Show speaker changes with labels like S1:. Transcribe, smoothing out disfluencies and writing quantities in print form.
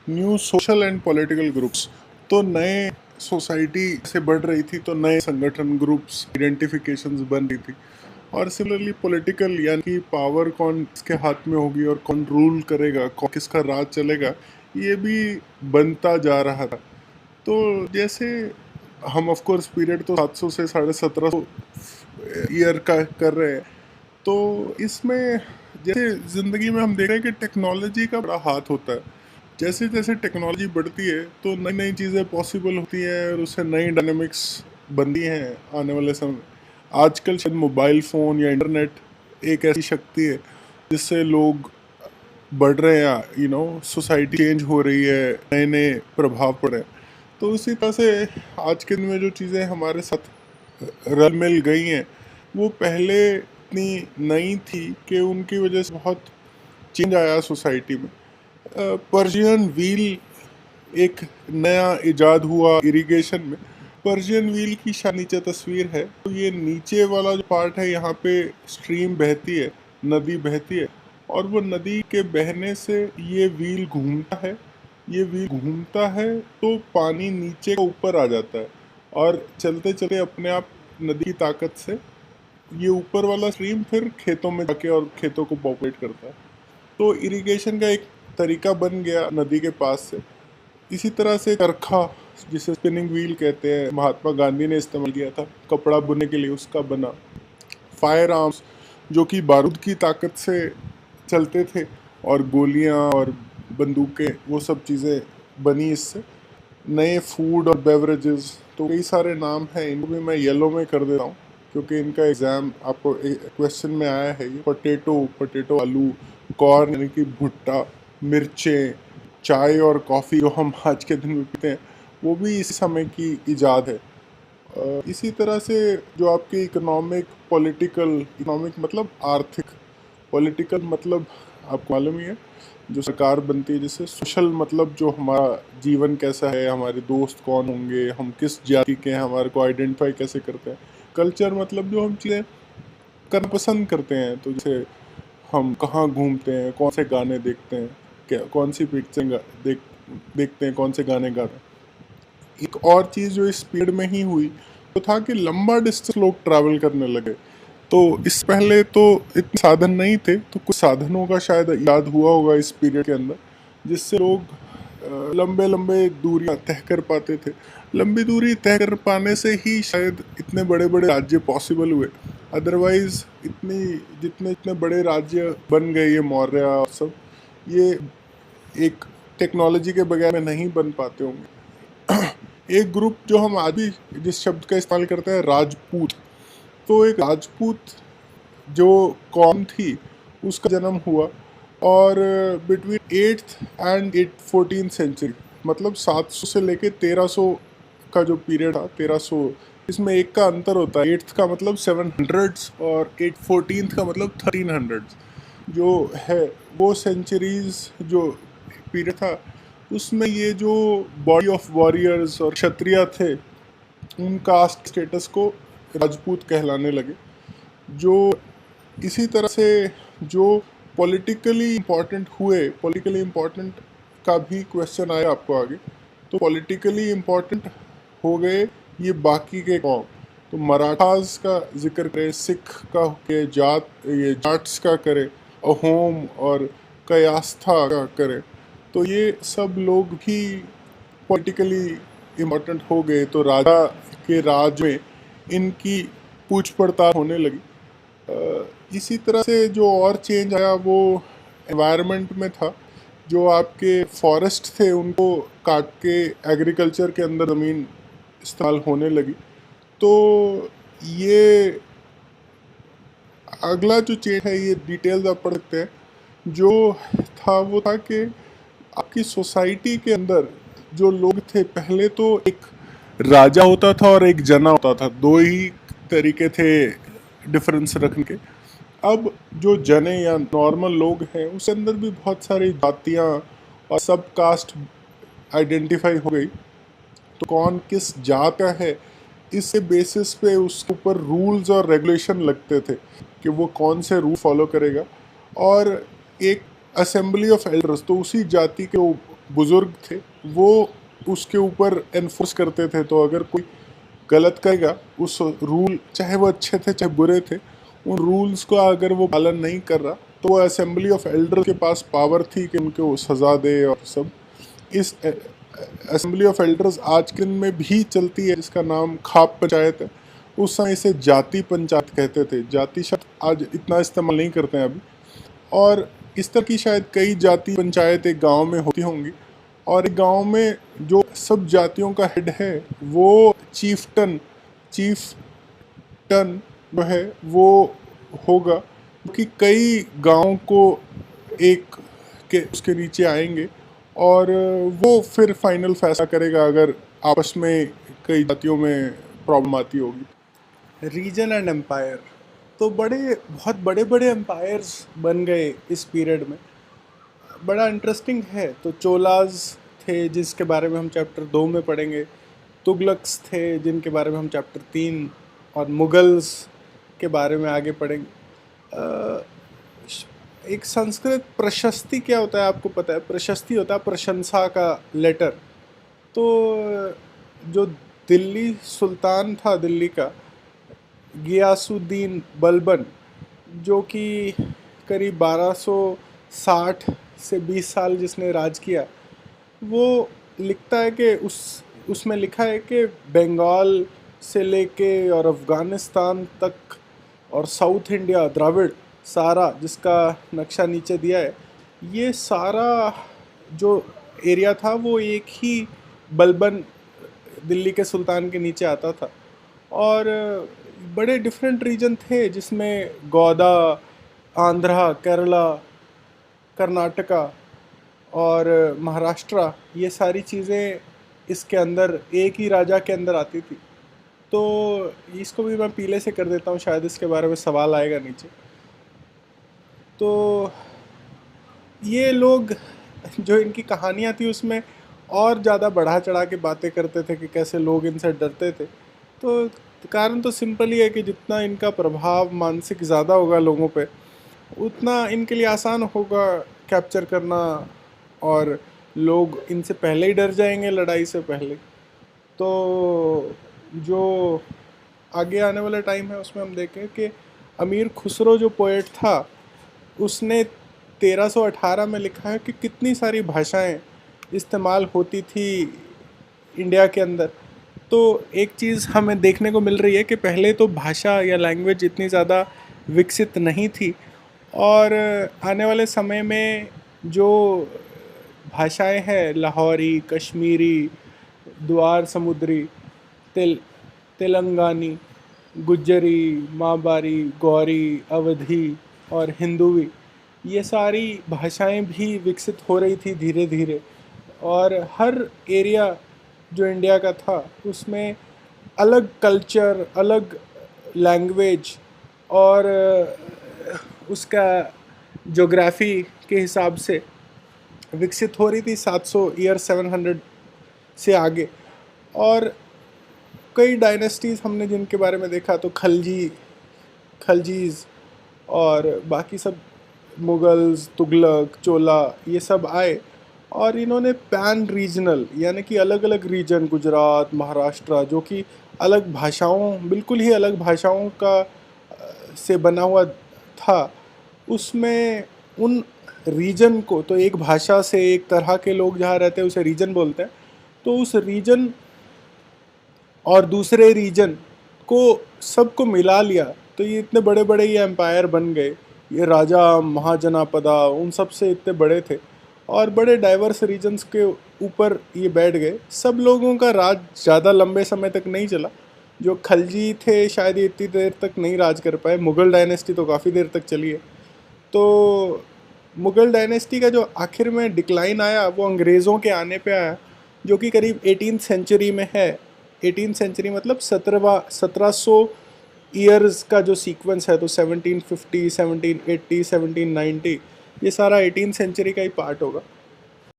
S1: New social and political groups. तो नए society से बढ़ रही थी तो नए संगठन ग्रुप्स आइडेंटिफिकेशंस बन रही थी। और सिमिलरली पॉलिटिकल यानी कि पावर कौन किसके हाथ में होगी और कौन रूल करेगा, कौन किसका राज चलेगा, ये भी बनता जा रहा था। तो जैसे हम ऑफ कोर्स पीरियड तो 700 से 1750 ईयर का कर रहे हैं। तो इसमें जैसे ज़िंदगी में हम देख रहे हैं कि टेक्नोलॉजी का बड़ा हाथ होता है। जैसे जैसे टेक्नोलॉजी बढ़ती है तो नई नई चीज़ें पॉसिबल होती हैं और उससे नई डायनामिक्स बनती हैं आने वाले समय। आजकल शायद मोबाइल फ़ोन या इंटरनेट एक ऐसी शक्ति है जिससे लोग बढ़ रहे हैं, सोसाइटी चेंज हो रही है, नए नए प्रभाव पड़ रहे हैं। तो उसी तरह से आज के दिन में जो चीज़ें हमारे साथ रल मिल गई हैं वो पहले इतनी नई थी कि उनकी वजह से बहुत चेंज आया सोसाइटी में। पर्शियन व्हील एक नया इजाद हुआ इरिगेशन में। पर्शियन व्हील की नीचे तस्वीर है। तो ये नीचे वाला जो पार्ट है यहाँ पे स्ट्रीम बहती है, नदी बहती है, और वो नदी के बहने से ये व्हील घूमता है। ये व्हील घूमता है तो पानी नीचे का ऊपर आ जाता है और चलते चलते अपने आप नदी की ताकत से ये ऊपर वाला स्ट्रीम फिर खेतों में जाके और खेतों को पॉपुलेट करता है। तो इरिगेशन का एक तरीका बन गया नदी के पास से। इसी तरह से चरखा, जिसे स्पिनिंग व्हील कहते हैं, महात्मा गांधी ने इस्तेमाल किया था कपड़ा बुनने के लिए, उसका बना। फायर आर्म्स जो कि बारूद की ताकत से चलते थे, और गोलियां और बंदूकें, वो सब चीज़ें बनी इससे। नए फूड और बेवरेजेस, तो कई सारे नाम हैं, इनको भी मैं येलो में कर देता हूँ क्योंकि इनका एग्ज़ाम आपको क्वेश्चन में आया है। ये पोटैटो आलू, कॉर्न यानी कि भुट्टा, मिर्चें, चाय और कॉफ़ी जो हम आज के दिन में पीते हैं, वो भी इसी समय की इजाद है। इसी तरह से जो आपके इकोनॉमिक मतलब आर्थिक, पॉलिटिकल मतलब आपको मालूम ही है, जो सरकार बनती है। जैसे सोशल मतलब जो हमारा जीवन कैसा है, हमारे दोस्त कौन होंगे, हम किस जाति के हैं, हमारे को आइडेंटिफाई कैसे करते हैं। कल्चर मतलब जो हम चीज़ें करना पसंद करते हैं, तो जैसे हम कहाँ घूमते हैं, कौन से गाने देखते हैं, क्या कौन सी पिक्चर देखते हैं, कौन से गाने गाते हैं। एक और चीज़ जो इस पीरियड में ही हुई तो था कि लंबा डिस्टेंस लोग ट्रैवल करने लगे। तो इस पहले तो इतने साधन नहीं थे, तो कुछ साधनों का शायद याद हुआ होगा इस पीरियड के अंदर, जिससे लोग लंबे लंबे दूरियां तय कर पाते थे। लंबी दूरी तय कर पाने से ही शायद इतने बड़े बड़े राज्य पॉसिबल हुए। अदरवाइज जितने इतने बड़े राज्य बन गए ये मौर्य और सब, ये एक टेक्नोलॉजी के बगैर में नहीं बन पाते होंगे। एक ग्रुप जो हम आज भी जिस शब्द का इस्तेमाल करते हैं, राजपूत। तो एक राजपूत जो कौम थी उसका जन्म हुआ, और between 8th and 14th century, मतलब 700 से लेके 1300 का जो पीरियड था, 1300, इसमें एक का अंतर होता है। 8th का मतलब 700s और 14th का मतलब 1300s जो है, वो सेंचुरीज जो पीरियड था, उसमें ये जो बॉडी ऑफ वॉरियर्स और क्षत्रिय थे, उन कास्ट स्टेटस को राजपूत कहलाने लगे। जो इसी तरह से जो पॉलिटिकली इम्पोर्टेंट का भी क्वेश्चन आया आपको आगे। तो पॉलिटिकली इम्पोर्टेंट हो गए ये बाकी के कौम। तो मराठास का जिक्र करें, सिख का के जाट्स का करें, अहोम और कयास्था का करें, तो ये सब लोग भी पॉलिटिकली इम्पोर्टेंट हो गए। तो राजा के राज में इनकी पूछ पड़ताल होने लगी। इसी तरह से जो और चेंज आया वो एनवायरनमेंट में था। जो आपके फॉरेस्ट थे उनको काट के एग्रीकल्चर के अंदर ज़मीन इस्तेमाल होने लगी। तो ये अगला जो चेंज है, ये डिटेल्स आप पढ़ सकते हैं। जो था वो था कि आपकी सोसाइटी के अंदर जो लोग थे, पहले तो एक राजा होता था और एक जना होता था, दो ही तरीके थे डिफरेंस रखने के। अब जो जने या नॉर्मल लोग हैं उसके अंदर भी बहुत सारी जातियाँ और सब कास्ट आइडेंटिफाई हो गई। तो कौन किस जात का है, इससे बेसिस पे उसके ऊपर रूल्स और रेगुलेशन लगते थे कि वो कौन से रूल फॉलो करेगा। और एक असेंबली ऑफ एल्डर्स, तो उसी जाति के बुजुर्ग थे वो उसके ऊपर एनफोर्स करते थे। तो अगर कोई गलत करेगा, उस रूल चाहे वो अच्छे थे चाहे बुरे थे, उन रूल्स को अगर वो पालन नहीं कर रहा तो वो असेंबली ऑफ एल्डर के पास पावर थी कि उनको सज़ा दे और सब। इस असेंबली ऑफ एल्डर्स आज के दिन में भी चलती है, जिसका नाम खाप पंचायत है। उस समय इसे जाति पंचायत कहते थे। जाति शब्द आज इतना इस्तेमाल नहीं करते हैं अभी। और इस तरह की शायद कई जाति पंचायत एक गांव में होती होंगी, और एक गांव में जो सब जातियों का हेड है वो चीफ टन जो है वो होगा, क्योंकि कई गांवों को एक के उसके नीचे आएंगे और वो फिर फाइनल फैसला करेगा अगर आपस में कई जातियों में प्रॉब्लम आती होगी। रीजन एंड एम्पायर, तो बहुत बड़े बड़े एम्पायर्स बन गए इस पीरियड में। बड़ा इंटरेस्टिंग है। तो चोलाज थे जिसके बारे में हम चैप्टर 2 में पढ़ेंगे, तुगलक्स थे जिनके बारे में हम चैप्टर 3, और मुगल्स के बारे में आगे पढ़ेंगे। एक संस्कृत प्रशस्ति क्या होता है आपको पता है? प्रशस्ति होता है प्रशंसा का लेटर। तो जो दिल्ली सुल्तान था दिल्ली का, गियासुद्दीन बलबन, जो कि करीब 1260 से 20 साल जिसने राज किया, वो लिखता है कि उसमें लिखा है कि बंगाल से लेके और अफ़गानिस्तान तक और साउथ इंडिया, द्राविड़ सारा, जिसका नक्शा नीचे दिया है, ये सारा जो एरिया था वो एक ही बलबन दिल्ली के सुल्तान के नीचे आता था। और बड़े डिफरेंट रीजन थे जिसमें गौदा, आंध्रा, केरला, कर्नाटका और महाराष्ट्र, ये सारी चीज़ें इसके अंदर एक ही राजा के अंदर आती थी। तो इसको भी मैं पीले से कर देता हूँ, शायद इसके बारे में सवाल आएगा नीचे। तो ये लोग जो इनकी कहानियाँ थी उसमें और ज़्यादा बढ़ा चढ़ा के बातें करते थे कि कैसे लोग इनसे डरते थे। तो कारण तो सिंपल ही है कि जितना इनका प्रभाव मानसिक ज़्यादा होगा लोगों पे, उतना इनके लिए आसान होगा कैप्चर करना, और लोग इनसे पहले ही डर जाएंगे लड़ाई से पहले। तो जो आगे आने वाला टाइम है उसमें हम देखें कि अमीर खुसरो जो पोएट था, उसने 1318 में लिखा है कि कितनी सारी भाषाएं इस्तेमाल होती थी इंडिया के अंदर। तो एक चीज़ हमें देखने को मिल रही है कि पहले तो भाषा या लैंग्वेज इतनी ज़्यादा विकसित नहीं थी, और आने वाले समय में जो भाषाएं हैं, लाहौरी, कश्मीरी, द्वार समुद्री, तेलंगानी, गुज्जरी, माबारी, गौरी, अवधी और हिंदुवी, ये सारी भाषाएं भी विकसित हो रही थी धीरे धीरे। और हर एरिया जो इंडिया का था उसमें अलग कल्चर, अलग लैंग्वेज और उसका ज्योग्राफी के हिसाब से विकसित हो रही थी 700 ईयर 700 से आगे। और कई डायनेस्टीज़ हमने जिनके बारे में देखा, तो खलजीज़ और बाकी सब, मुगल्स, तुगलक, चोला, ये सब आए, और इन्होंने पैन रीजनल यानी कि अलग अलग रीजन, गुजरात, महाराष्ट्र, जो कि अलग भाषाओं, बिल्कुल ही अलग भाषाओं का से बना हुआ था, उसमें उन रीजन को, तो एक भाषा से एक तरह के लोग जहाँ रहते हैं उसे रीजन बोलते हैं, तो उस रीजन और दूसरे रीजन को सबको मिला लिया। तो ये इतने बड़े बड़े ये एम्पायर बन गए, ये राजा महाजनापदा उन सब से इतने बड़े थे, और बड़े डाइवर्स रीजन्स के ऊपर ये बैठ गए। सब लोगों का राज ज़्यादा लंबे समय तक नहीं चला। जो खलजी थे शायद ये इतनी देर तक नहीं राज कर पाए। मुग़ल डायनेस्टी तो काफ़ी देर तक चली है। तो मुग़ल डायनेस्टी का जो आखिर में डिक्लाइन आया वो अंग्रेज़ों के आने पे आया, जो कि करीब 18th सेंचुरी में है। 18th सेंचुरी मतलब 1700 ईयर्स का जो सीक्वेंस है, तो 1750, 1780, 1790, ये सारा 18th सेंचुरी का ही पार्ट होगा।